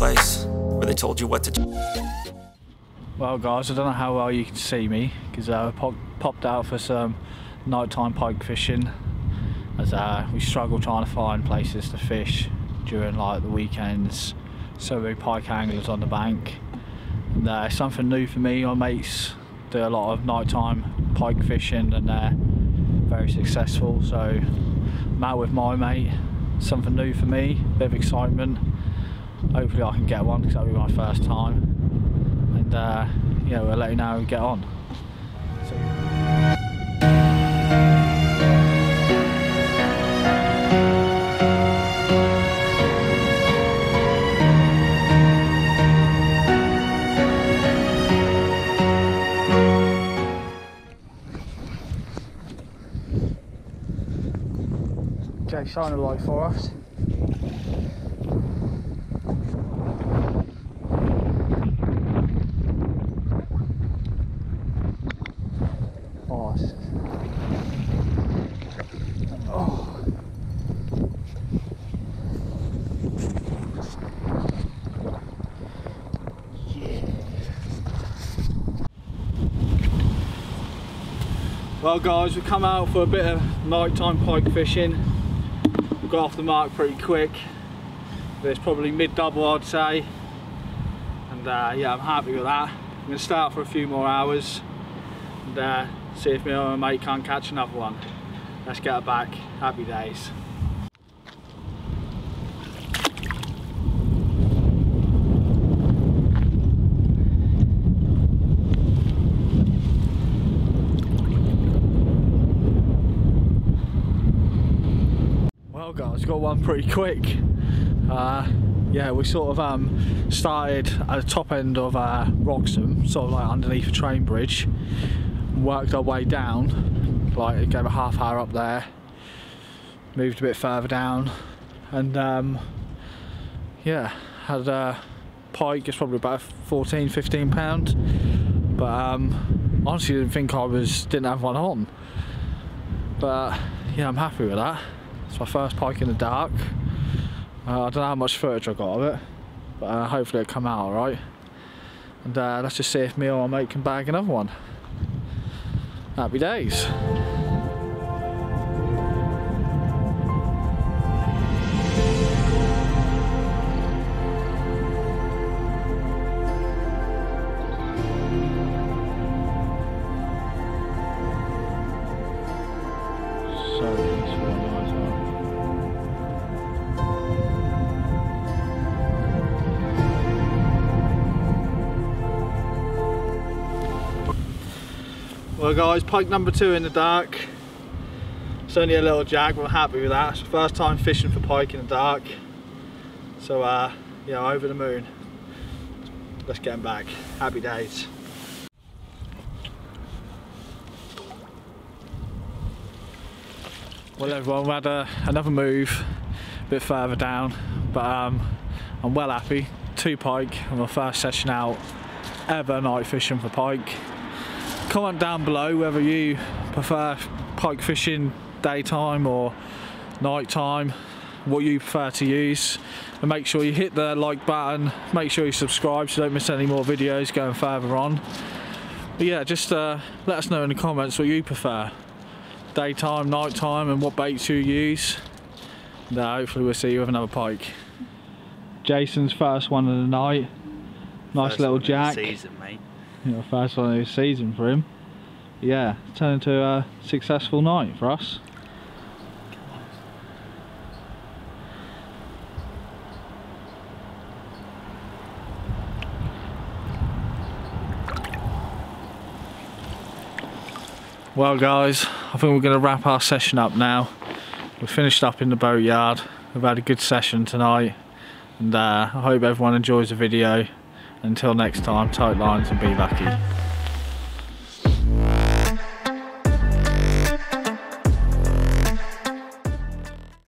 place where they told you what to do. Well guys, I don't know how well you can see me because I popped out for some nighttime pike fishing as we struggle trying to find places to fish during like the weekends. So many pike anglers on the bank, and it's something new for me. My mates do a lot of nighttime pike fishing and they're very successful, so I'm out with my mate. Something new for me, bit of excitement. Hopefully I can get one because that'll be my first time. And yeah, we'll let you know how we get on. Okay, shine a light for us. Well guys, we've come out for a bit of nighttime pike fishing. We got off the mark pretty quick. There's probably mid-double I'd say. And yeah, I'm happy with that. I'm going to stay out for a few more hours and see if me and my mate can't catch another one. Let's get her back. Happy days. Well guys, got one pretty quick. Yeah, we sort of started at the top end of Wroxham, sort of like underneath a train bridge, worked our way down, like gave a half hour up there, moved a bit further down, and yeah, had a pike. It's probably about 14-15 pounds, but honestly didn't think didn't have one on, but yeah, I'm happy with that. It's my first pike in the dark. I don't know how much footage I got of it, but hopefully it'll come out alright. And let's just see if me or my mate can bag another one. Happy days. So peaceful and nice, huh? Well guys, pike number 2 in the dark. It's only a little jag, but I'm happy with that. It's the first time fishing for pike in the dark. So yeah, over the moon. Let's get him back. Happy days. Well everyone, we had another move a bit further down, but I'm well happy. 2 pike on my first session out ever night fishing for pike. Comment down below whether you prefer pike fishing daytime or night time, what you prefer to use, and make sure you hit the like button, make sure you subscribe so you don't miss any more videos going further on. But yeah, just let us know in the comments what you prefer, daytime, night time, and what baits you use, and hopefully we'll see you with another pike. Jason's first one of the night, nice first little jack. Season, mate. Yeah, first one of the season for him. Yeah, turned into a successful night for us. Well guys, I think we're going to wrap our session up now. We've finished up in the boatyard. We've had a good session tonight, and I hope everyone enjoys the video. Until next time, tight lines and be lucky.